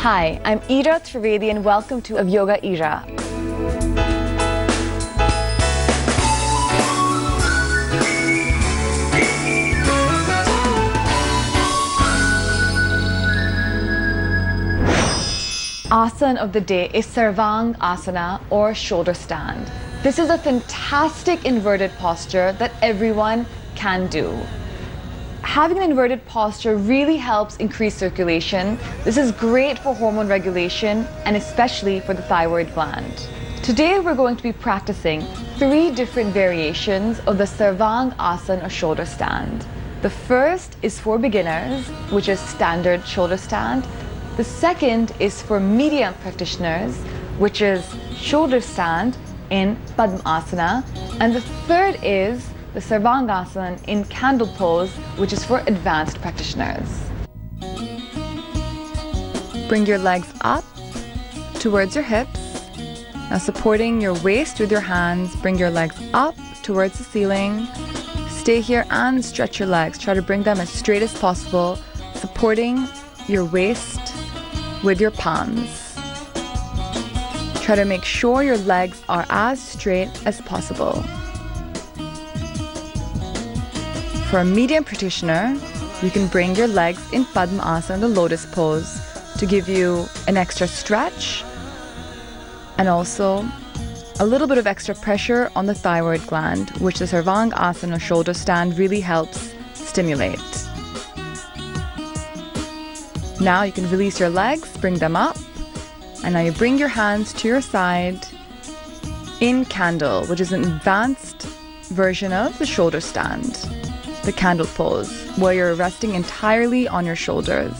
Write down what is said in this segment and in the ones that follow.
Hi, I'm Ira Trivedi and welcome to Yoga Ira. Asana of the day is Sarvang Asana or shoulder stand. This is a fantastic inverted posture that everyone can do. Having an inverted posture really helps increase circulation. This is great for hormone regulation and especially for the thyroid gland. Today we're going to be practicing 3 different variations of the Sarvang Asana or shoulder stand. The first is for beginners, which is standard shoulder stand. The second is for medium practitioners, which is shoulder stand in Padmasana. And the third is the Sarvangasana in candle pose, which is for advanced practitioners. Bring your legs up towards your hips. Now supporting your waist with your hands, bring your legs up towards the ceiling. Stay here and stretch your legs. Try to bring them as straight as possible, supporting your waist with your palms. Try to make sure your legs are as straight as possible. For a medium practitioner, you can bring your legs in Padmasana, the lotus pose, to give you an extra stretch and also a little bit of extra pressure on the thyroid gland, which the Sarvang Asana shoulder stand really helps stimulate. Now you can release your legs, bring them up, and now you bring your hands to your side in candle, which is an advanced version of the shoulder stand, the candle pose, where you're resting entirely on your shoulders.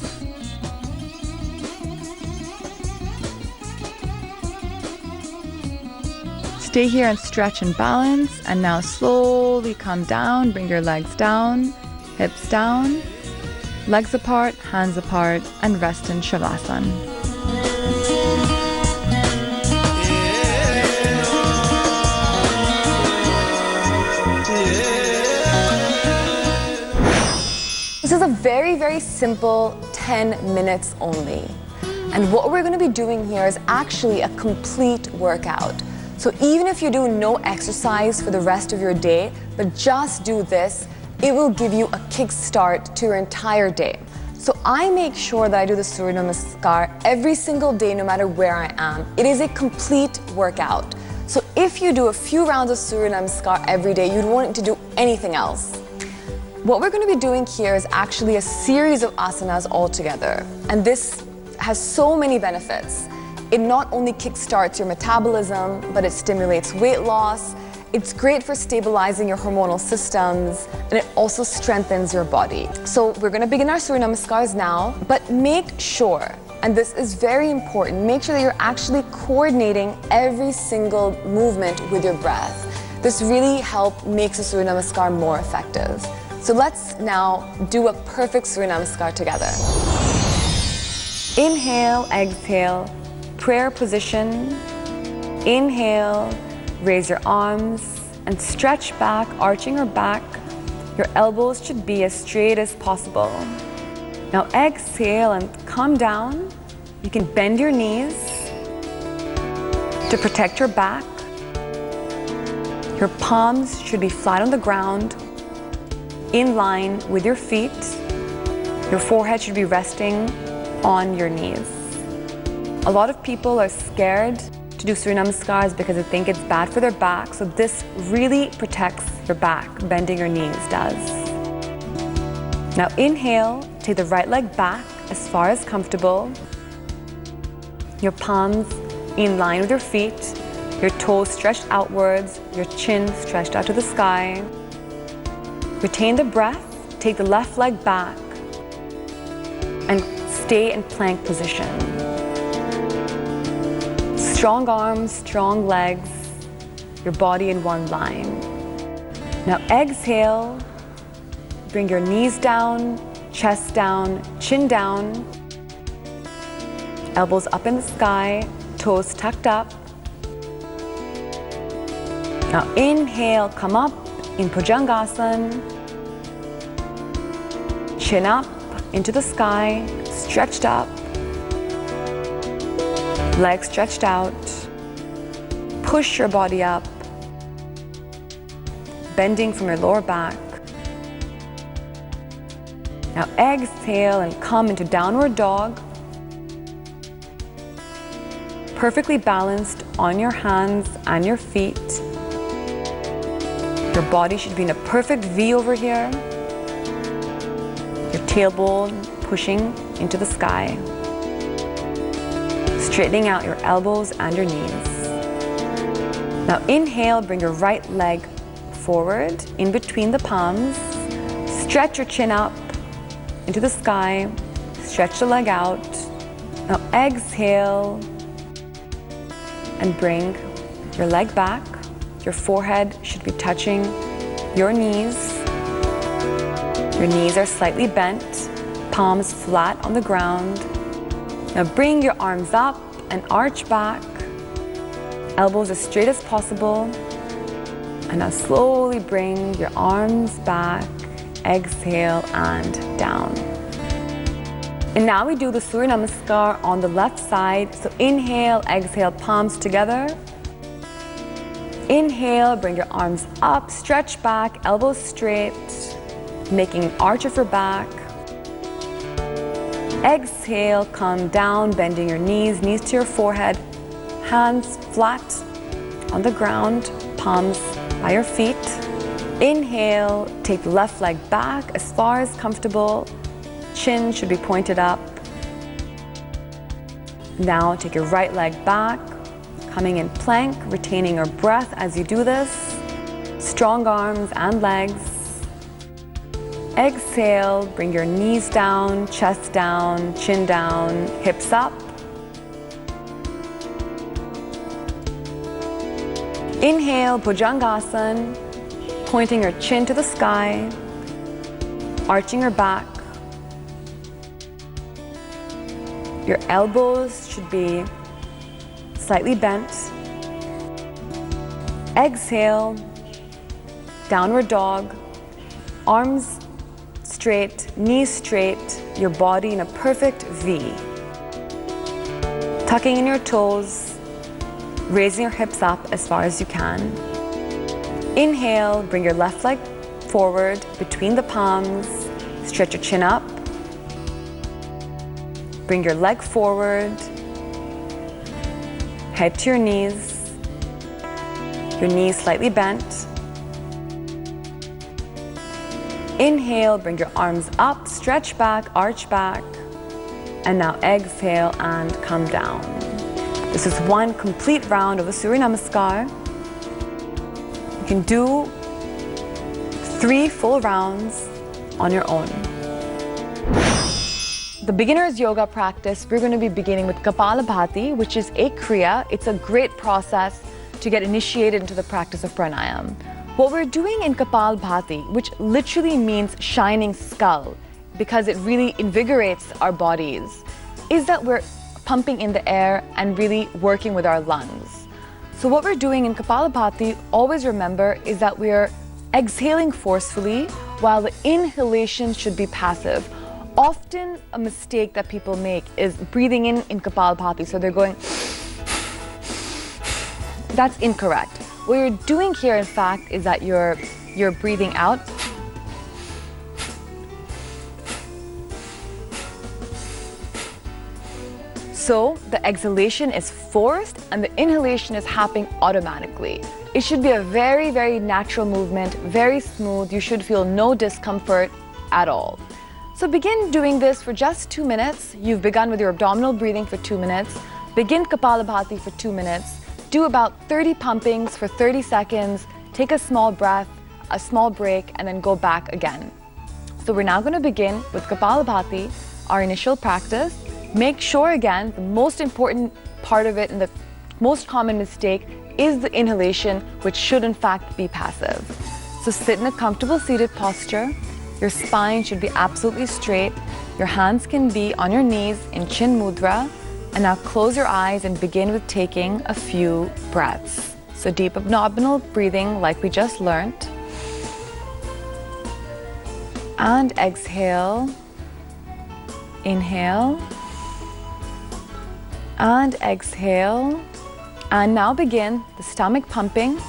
Stay here and stretch and balance, and now slowly come down, bring your legs down, hips down, legs apart, hands apart, and rest in Shavasana. This is a very, very simple 10 minutes only. And what we're going to be doing here is actually a complete workout. So even if you do no exercise for the rest of your day, but just do this, it will give you a kickstart to your entire day. So I make sure that I do the Surya Namaskar every single day, no matter where I am. It is a complete workout. So if you do a few rounds of Surya Namaskar every day, you don't want to do anything else. What we're going to be doing here is actually a series of asanas all together. And this has so many benefits. It not only kickstarts your metabolism, but it stimulates weight loss. It's great for stabilizing your hormonal systems, and it also strengthens your body. So we're going to begin our Surya Namaskars now, but make sure, and this is very important, make sure that you're actually coordinating every single movement with your breath. This really makes the Surya Namaskar more effective. So let's now do a perfect Surya Namaskar together. Inhale, exhale, prayer position. Inhale, raise your arms and stretch back, arching your back. Your elbows should be as straight as possible. Now exhale and come down. You can bend your knees to protect your back. Your palms should be flat on the ground, in line with your feet. Your forehead should be resting on your knees. A lot of people are scared to do Surya Namaskars because they think it's bad for their back. So this really protects your back. Bending your knees does. Now inhale, take the right leg back as far as comfortable. Your palms in line with your feet. Your toes stretched outwards. Your chin stretched out to the sky. Retain the breath. Take the left leg back and stay in plank position. Strong arms, strong legs, your body in one line. Now exhale, bring your knees down, chest down, chin down, elbows up in the sky, toes tucked up. Now inhale, come up in Bhujangasana, chin up into the sky, stretched up. Legs stretched out. Push your body up, bending from your lower back. Now exhale and come into downward dog. Perfectly balanced on your hands and your feet. Your body should be in a perfect V over here. Your tailbone pushing into the sky. Straightening out your elbows and your knees. Now inhale, bring your right leg forward in between the palms. Stretch your chin up into the sky. Stretch the leg out. Now exhale and bring your leg back. Your forehead should be touching your knees. Your knees are slightly bent, palms flat on the ground. Now bring your arms up and arch back. Elbows as straight as possible. And now slowly bring your arms back. Exhale and down. And now we do the Surya Namaskar on the left side. So inhale, exhale, palms together. Inhale, bring your arms up, stretch back, elbows straight, making an arch of your back. Exhale, come down, bending your knees, knees to your forehead, hands flat on the ground, palms by your feet. Inhale, take the left leg back as far as comfortable. Chin should be pointed up. Now take your right leg back, coming in plank, retaining your breath as you do this. Strong arms and legs. Exhale, bring your knees down, chest down, chin down, hips up. Inhale, Bhujangasana, pointing your chin to the sky, arching your back. Your elbows should be slightly bent. Exhale, downward dog, arms straight, knees straight, your body in a perfect V. Tucking in your toes, raising your hips up as far as you can. Inhale, bring your left leg forward between the palms, stretch your chin up. Bring your leg forward, head to your knees slightly bent. Inhale, bring your arms up, stretch back, arch back, and now exhale and come down. This is one complete round of the Surya Namaskar. You can do 3 full rounds on your own. The beginner's yoga practice, we're going to be beginning with Kapalabhati, which is a kriya. It's a great process to get initiated into the practice of pranayam. What we're doing in Kapalabhati, which literally means shining skull, because it really invigorates our bodies, is that we're pumping in the air and really working with our lungs. So what we're doing in Kapalabhati, always remember, is that we're exhaling forcefully while the inhalation should be passive. Often a mistake that people make is breathing in Kapalabhati, so they're going. That's incorrect. What you're doing here, in fact, is that you're breathing out. So the exhalation is forced and the inhalation is happening automatically. It should be a very, very natural movement, very smooth. You should feel no discomfort at all. So begin doing this for just 2 minutes. You've begun with your abdominal breathing for 2 minutes. Begin Kapalabhati for 2 minutes. Do about 30 pumpings for 30 seconds. Take a small breath, a small break, and then go back again. So we're now going to begin with Kapalabhati, our initial practice. Make sure again, the most important part of it and the most common mistake is the inhalation, which should in fact be passive. So sit in a comfortable seated posture. Your spine should be absolutely straight. Your hands can be on your knees in chin mudra. And now close your eyes and begin with taking a few breaths. So deep abdominal breathing like we just learned. And exhale. Inhale. And exhale. And now begin the stomach pumping.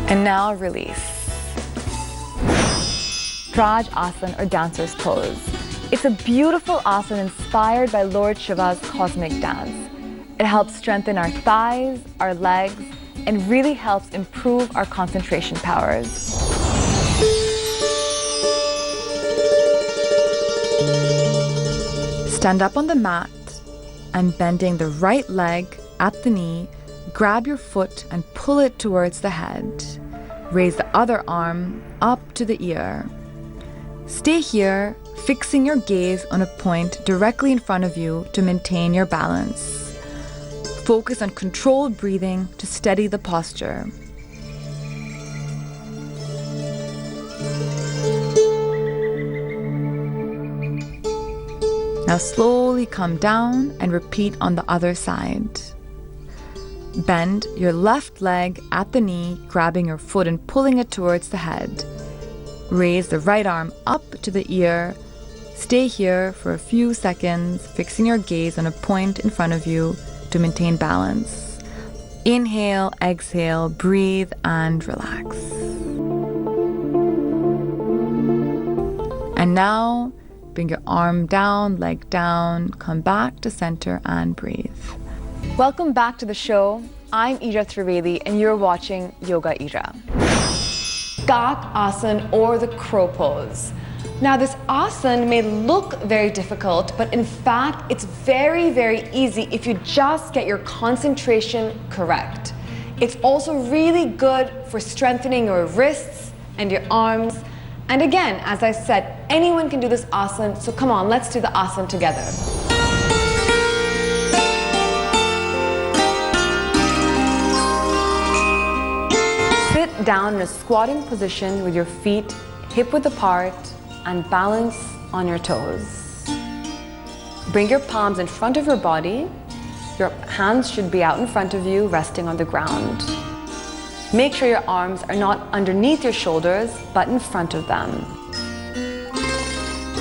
And now release. Raj Asana or dancer's pose. It's a beautiful asana inspired by Lord Shiva's cosmic dance. It helps strengthen our thighs, our legs, and really helps improve our concentration powers. Stand up on the mat and bending the right leg at the knee, grab your foot and pull it towards the head. Raise the other arm up to the ear. Stay here, fixing your gaze on a point directly in front of you to maintain your balance. Focus on controlled breathing to steady the posture. Now slowly come down and repeat on the other side. Bend your left leg at the knee, grabbing your foot and pulling it towards the head. Raise the right arm up to the ear. Stay here for a few seconds, fixing your gaze on a point in front of you to maintain balance. Inhale, exhale, breathe and relax. And now, bring your arm down, leg down, come back to center and breathe. Welcome back to the show. I'm Ira Trivedi and you're watching Yoga Ira. Skak Asana or the crow pose. Now this asana may look very difficult, but in fact it's very, very easy if you just get your concentration correct. It's also really good for strengthening your wrists and your arms. And again, as I said, anyone can do this asana, so come on, let's do the asana together. Sit down in a squatting position with your feet hip-width apart and balance on your toes. Bring your palms in front of your body. Your hands should be out in front of you, resting on the ground. Make sure your arms are not underneath your shoulders, but in front of them.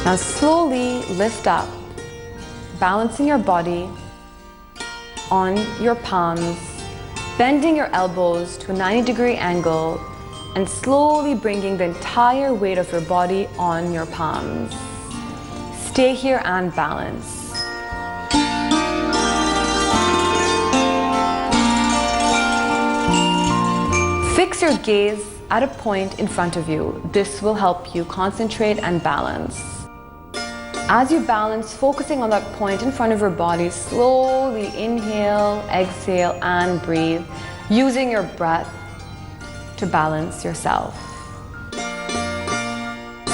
Now slowly lift up, balancing your body on your palms, bending your elbows to a 90-degree angle, and slowly bringing the entire weight of your body on your palms. Stay here and balance. Fix your gaze at a point in front of you. This will help you concentrate and balance. As you balance, focusing on that point in front of your body, slowly inhale, exhale, and breathe, using your breath to balance yourself.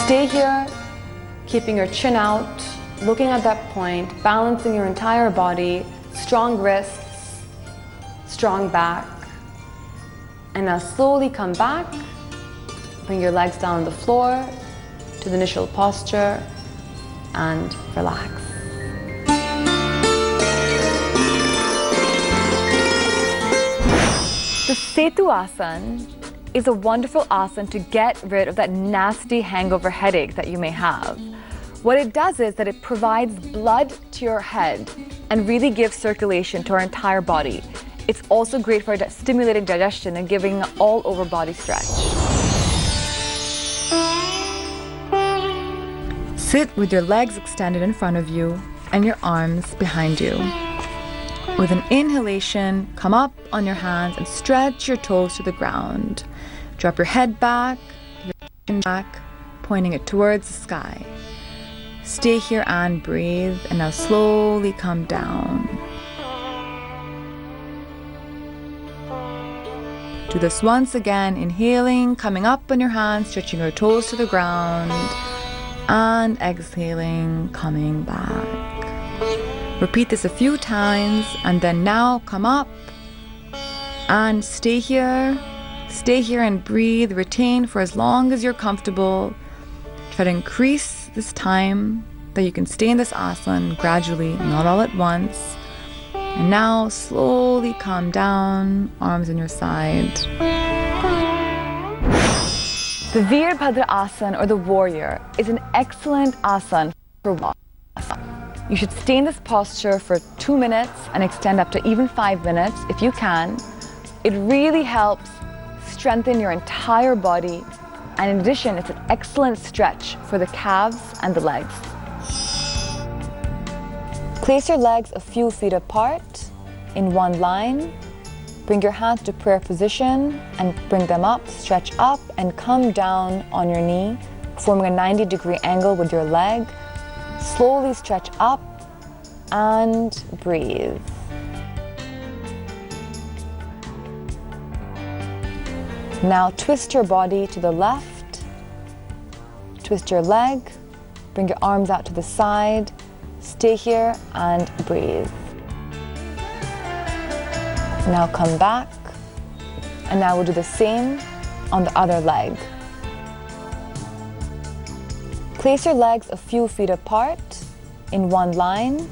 Stay here, keeping your chin out, looking at that point, balancing your entire body, strong wrists, strong back. And now slowly come back, bring your legs down on the floor to the initial posture and relax. The Setu Asana is a wonderful asana to get rid of that nasty hangover headache that you may have. What it does is that it provides blood to your head and really gives circulation to our entire body. It's also great for stimulating digestion and giving an all-over body stretch. Sit with your legs extended in front of you and your arms behind you. With an inhalation, come up on your hands and stretch your toes to the ground. Drop your head back, your chin back, pointing it towards the sky. Stay here and breathe, and now slowly come down. Do this once again, inhaling, coming up on your hands, stretching your toes to the ground, and exhaling, coming back. Repeat this a few times, and then now come up and stay here and breathe. Retain for as long as you're comfortable. Try to increase this time that you can stay in this asana gradually, not all at once. And now slowly calm down, arms on your side. The Veerbhadra asana, or the warrior, is an excellent asana for walking. You should stay in this posture for 2 minutes and extend up to even 5 minutes if you can. It really helps strengthen your entire body, and in addition, it's an excellent stretch for the calves and the legs. Place your legs a few feet apart in one line. Bring your hands to prayer position and bring them up, stretch up and come down on your knee, forming a 90-degree angle with your leg. Slowly stretch up and breathe. Now twist your body to the left, twist your leg, bring your arms out to the side, stay here and breathe. Now come back, and now we'll do the same on the other leg. Place your legs a few feet apart in one line.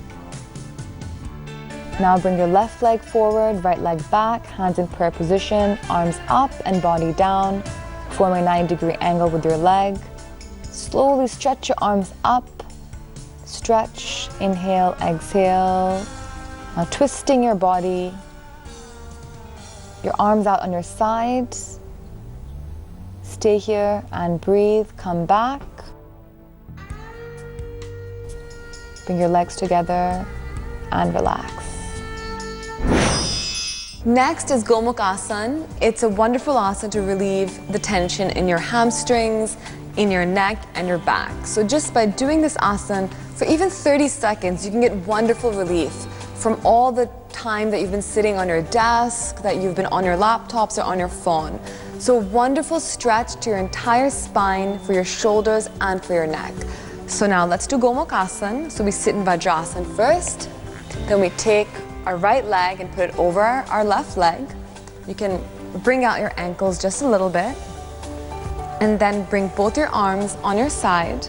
Now bring your left leg forward, right leg back, hands in prayer position, arms up and body down, forming a 90-degree angle with your leg. Slowly stretch your arms up, stretch, inhale, exhale. Now twisting your body, your arms out on your sides. Stay here and breathe, come back. Bring your legs together and relax. Next is Gomukh Asana. It's a wonderful asana to relieve the tension in your hamstrings, in your neck and your back. So just by doing this asana for even 30 seconds, you can get wonderful relief from all the time that you've been sitting on your desk, that you've been on your laptops or on your phone. So wonderful stretch to your entire spine, for your shoulders and for your neck. So now let's do Gomukh Asana. So we sit in Vajrasana first, then we take our right leg and put it over our left leg. You can bring out your ankles just a little bit, and then bring both your arms on your side.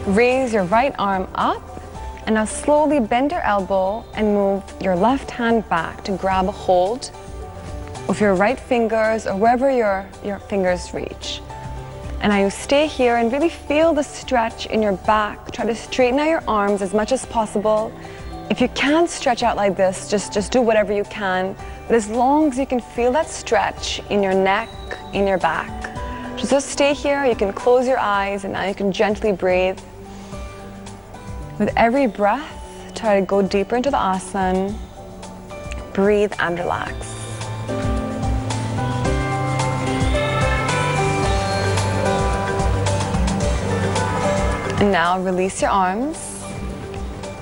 Raise your right arm up, and now slowly bend your elbow and move your left hand back to grab a hold of your right fingers or wherever your fingers reach. And now you stay here and really feel the stretch in your back. Try to straighten out your arms as much as possible. If you can't stretch out like this, just do whatever you can. But as long as you can feel that stretch in your neck, in your back. Just stay here, you can close your eyes, and now you can gently breathe. With every breath, try to go deeper into the asana. Breathe and relax. And now release your arms,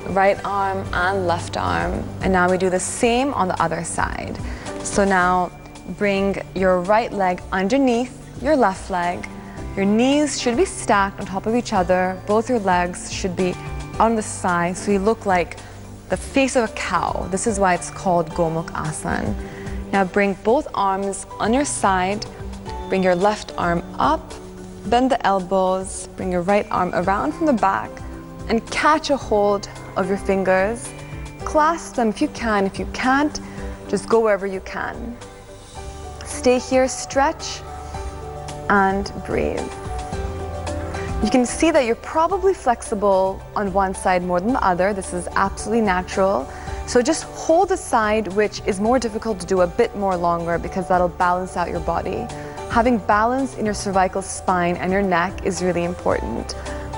right arm and left arm. And now we do the same on the other side. So now bring your right leg underneath your left leg. Your knees should be stacked on top of each other. Both your legs should be on the side, so you look like the face of a cow. This is why it's called Gomukh Asana. Now bring both arms on your side. Bring your left arm up. Bend the elbows, bring your right arm around from the back and catch a hold of your fingers. Clasp them if you can. If you can't, just go wherever you can. Stay here, stretch and breathe. You can see that you're probably flexible on one side more than the other. This is absolutely natural. So just hold the side which is more difficult to do a bit more longer, because that'll balance out your body. Having balance in your cervical spine and your neck is really important.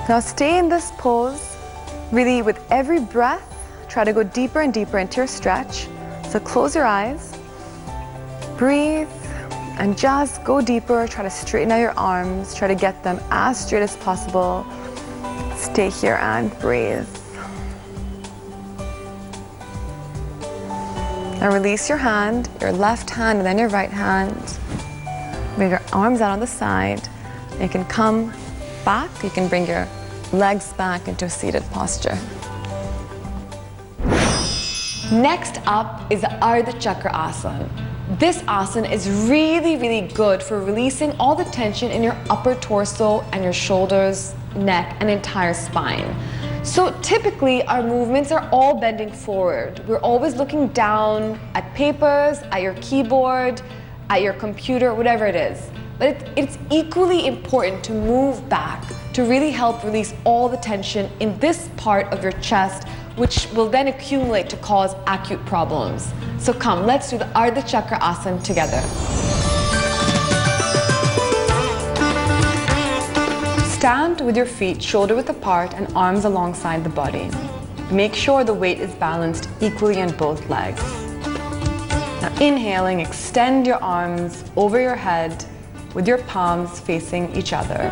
Now stay in this pose. Really, with every breath, try to go deeper and deeper into your stretch. So close your eyes, breathe, and just go deeper. Try to straighten out your arms. Try to get them as straight as possible. Stay here and breathe. Now release your hand, your left hand and then your right hand. Bring your arms out on the side. You can come back. You can bring your legs back into a seated posture. Next up is the Ardha Chakra Asana. This asana is really, really good for releasing all the tension in your upper torso and your shoulders, neck, and entire spine. So typically our movements are all bending forward. We're always looking down at papers, at your keyboard, at your computer, whatever it is. But it's equally important to move back to really help release all the tension in this part of your chest, which will then accumulate to cause acute problems. So come, let's do the Ardha Chakra Asana together. Stand with your feet shoulder width apart and arms alongside the body. Make sure the weight is balanced equally on both legs. Now inhaling, extend your arms over your head with your palms facing each other.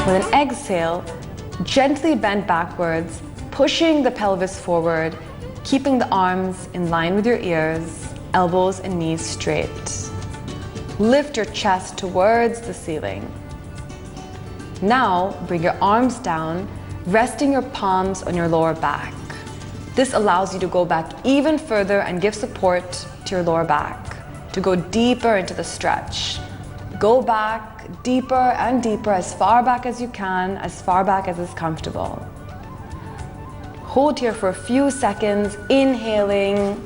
With an exhale, gently bend backwards, pushing the pelvis forward, keeping the arms in line with your ears, elbows and knees straight. Lift your chest towards the ceiling. Now, bring your arms down, resting your palms on your lower back. This allows you to go back even further and give support to your lower back, to go deeper into the stretch. Go back deeper and deeper, as far back as you can, as far back as is comfortable. Hold here for a few seconds, inhaling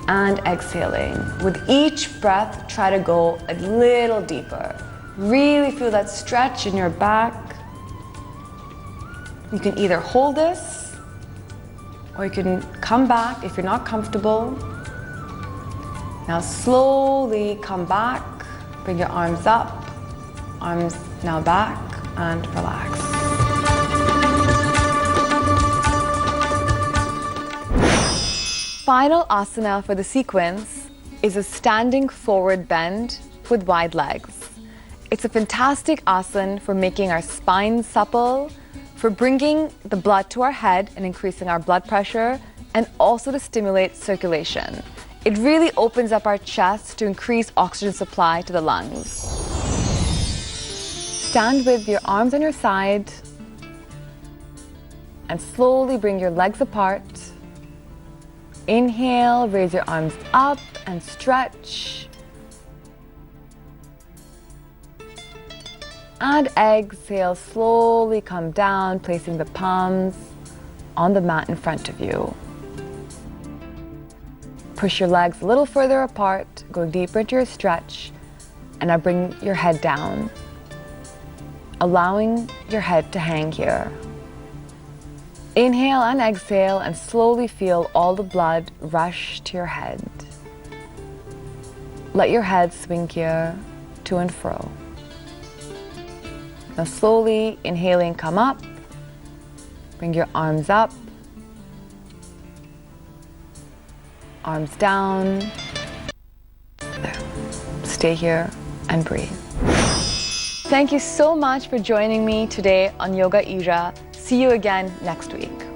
and exhaling. With each breath, try to go a little deeper. Really feel that stretch in your back. You can either hold this, or you can come back if you're not comfortable. Now slowly come back, bring your arms up, arms now back, and relax. Final asana for the sequence is a standing forward bend with wide legs. It's a fantastic asana for making our spine supple, for bringing the blood to our head and increasing our blood pressure, and also to stimulate circulation. It really opens up our chest to increase oxygen supply to the lungs. Stand with your arms on your side and slowly bring your legs apart. Inhale, raise your arms up and stretch. And exhale, slowly come down, placing the palms on the mat in front of you. Push your legs a little further apart, go deeper into your stretch, and now bring your head down, allowing your head to hang here. Inhale and exhale and slowly feel all the blood rush to your head. Let your head swing here to and fro. Now slowly inhaling, come up, bring your arms up, arms down. There. Stay here and breathe. Thank you so much for joining me today on Yoga Ira. See you again next week.